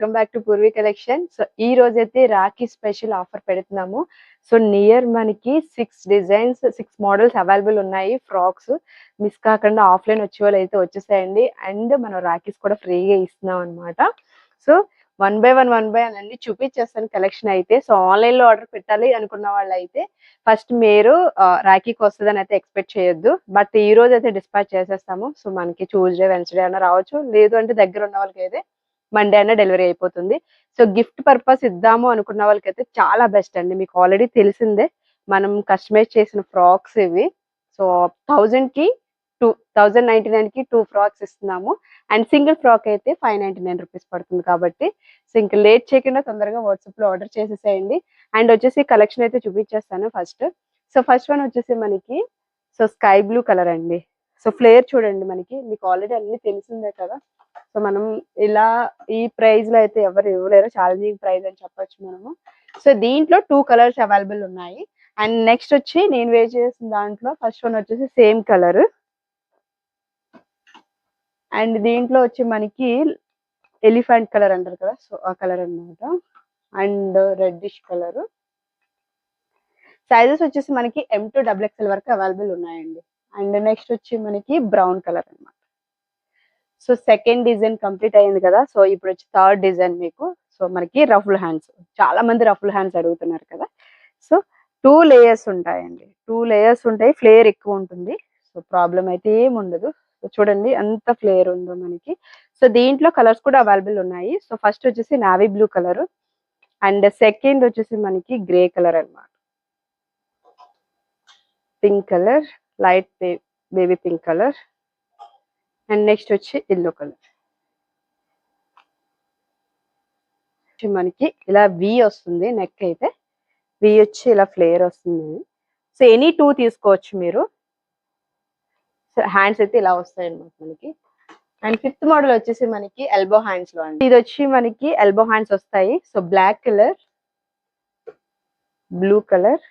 Welcome back to Purvi collection. So ఈ రోజైతే Rakhi special offer పెడుతున్నాము. సో నియర్ మనకి 6 మోడల్స్ అవైలబుల్ ఉన్నాయి. ఫ్రాక్స్ మిస్ కాకుండా ఆఫ్లైన్ వచ్చే వాళ్ళు అయితే వచ్చేసాయండి. అండ్ మనం రాఖీస్ కూడా ఫ్రీగా ఇస్తున్నాం అనమాట. సో వన్ బై వన్ అన్ని చూపించేస్తాను కలెక్షన్ అయితే. సో ఆన్లైన్ లో ఆర్డర్ పెట్టాలి అనుకున్న వాళ్ళు అయితే ఫస్ట్ మీరు రాఖీకి వస్తుందని అయితే ఎక్స్పెక్ట్ చేయొద్దు. బట్ ఈ రోజు అయితే డిస్పాచ్ చేసేస్తాము. సో మనకి ట్యూస్డే వెన్స్డే అయినా రావచ్చు, లేదు అంటే దగ్గర ఉన్న వాళ్ళకి అయితే మండే అయినా డెలివరీ అయిపోతుంది. సో గిఫ్ట్ పర్పస్ ఇద్దాము అనుకున్న వాళ్ళకైతే చాలా బెస్ట్ అండి. మీకు ఆల్రెడీ తెలిసిందే, మనం కస్టమైజ్ చేసిన ఫ్రాక్స్ ఇవి. సో 1000కి 1099కి 2 ఫ్రాక్స్ ఇస్తున్నాము. అండ్ సింగిల్ ఫ్రాక్ అయితే 599 రూపీస్ పడుతుంది. కాబట్టి సో ఇంకా లేట్ చేయకుండా తొందరగా వాట్సాప్ లో ఆర్డర్ చేసేసేయండి. అండ్ వచ్చేసి కలెక్షన్ అయితే చూపించేస్తాను ఫస్ట్. సో ఫస్ట్ వన్ వచ్చేసి మనకి సో స్కై బ్లూ కలర్ అండి. సో ఫ్లేర్ చూడండి, మనకి మీకు ఆల్రెడీ అన్ని తెలిసిందే కదా. సో మనం ఇలా ఈ ప్రైస్ లో అయితే ఎవరు ఇవ్వలేరు, ఛాలెంజింగ్ ప్రైస్ అని చెప్పొచ్చు మనము. సో దీంట్లో 2 కలర్స్ అవైలబుల్ ఉన్నాయి. అండ్ నెక్స్ట్ వచ్చి నేను వేర్ చేసిన దాంట్లో ఫస్ట్ వన్ వచ్చేసి సేమ్ కలర్. అండ్ దీంట్లో వచ్చి మనకి ఎలిఫెంట్ కలర్ అంటారు కదా, సో ఆ కలర్ అన్నమాట. And reddish colour. సైజెస్ వచ్చేసి మనకి M2 XXL వరకు అవైలబుల్ ఉన్నాయండి. అండ్ నెక్స్ట్ వచ్చి మనకి బ్రౌన్ కలర్ అన్నమాట. సో సెకండ్ డిజైన్ కంప్లీట్ అయింది కదా. సో ఇప్పుడు వచ్చి థర్డ్ డిజైన్ మీకు. సో మనకి రఫుల్ హ్యాండ్స్, చాలా మంది రఫుల్ హ్యాండ్స్ అడుగుతున్నారు కదా. సో 2 లేయర్స్ ఉంటాయండి, 2 లేయర్స్ ఉంటాయి. ఫ్లేర్ ఎక్కువ ఉంటుంది. సో ప్రాబ్లం అయితే ఏమి ఉండదు. సో చూడండి ఎంత ఫ్లేర్ ఉందో మనకి. సో దీంట్లో కలర్స్ కూడా అవైలబుల్ ఉన్నాయి. సో ఫస్ట్ వచ్చేసి navy blue colour. And second వచ్చేసి మనకి గ్రే కలర్ అన్నమాట. Pink colour, light baby pink colour. And next వచ్చి ఎల్లో కలర్. మనకి ఇలా వి వస్తుంది, నెక్ అయితే వి వచ్చి ఇలా ఫ్లేర్ వస్తుంది. సో ఎనీ 2 తీసుకోవచ్చు మీరు. సో హ్యాండ్స్ అయితే ఇలా వస్తాయి అన్నమాట మనకి. అండ్ ఫిఫ్త్ మోడల్ వచ్చేసి మనకి ఎల్బో హ్యాండ్స్ లో అండి. ఇది వచ్చి మనకి ఎల్బో హ్యాండ్స్ వస్తాయి. So black colour, blue colour,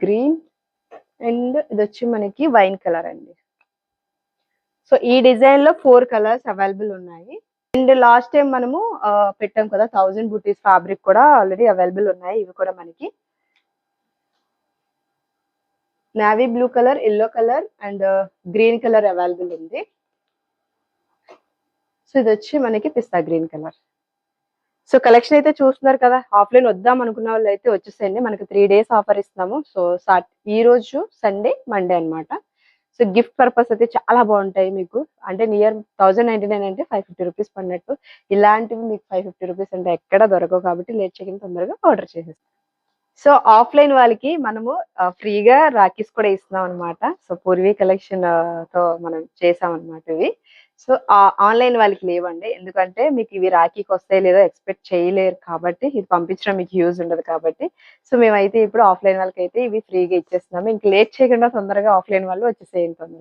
green, and ఇది వచ్చి మనకి వైన్ కలర్ అండి. సో ఈ డిజైన్ లో 4 కలర్స్ అవైలబుల్ ఉన్నాయి. అండ్ లాస్ట్ టైం మనము పెట్టాం కదా 1000 బూటీస్ ఫ్యాబ్రిక్ కూడా ఆల్రెడీ అవైలబుల్ ఉన్నాయి. ఇవి కూడా మనకి navy blue colour, yellow colour and green colour available ఉంది. సో ఇది వచ్చి మనకి pista green colour. So collection అయితే చూస్తున్నారు కదా. ఆఫ్లైన్ వద్దాం అనుకున్న వాళ్ళు అయితే వచ్చేసేయండి. మనకి 3 days ఆఫర్ ఇస్తున్నాము. సో ఈ రోజు సండే, మండే అన్నమాట. సో గిఫ్ట్ పర్పస్ అయితే చాలా బాగుంటాయి మీకు. అంటే నియర్ 1099 అంటే 550 రూపీస్ పడినట్టు. ఇలాంటివి మీకు 550 రూపీస్ అంటే ఎక్కడ దొరకవు. కాబట్టి లేట్ చేయకుండా తొందరగా ఆర్డర్ చేసేస్తాం. సో ఆఫ్లైన్ వాళ్ళకి మనము ఫ్రీగా రాఖీస్ కూడా ఇస్తున్నాం అనమాట. సో పూర్వీ కలెక్షన్ తో మనం చేసాం అనమాట ఇవి. సో ఆన్లైన్ వాళ్ళకి లేవండి, ఎందుకంటే మీకు ఇవి రాఖీకి వస్తాయి లేదో ఎక్స్పెక్ట్ చేయలేరు కాబట్టి, ఇది పంపించడం మీకు యూజ్ ఉండదు కాబట్టి. సో మేమైతే ఇప్పుడు ఆఫ్లైన్ వాళ్ళకి అయితే ఇవి ఫ్రీగా ఇచ్చేస్తున్నాము. ఇంక లేట్ చేయకుండా తొందరగా ఆఫ్లైన్ వాళ్ళు వచ్చేసేయండి తొందరగా.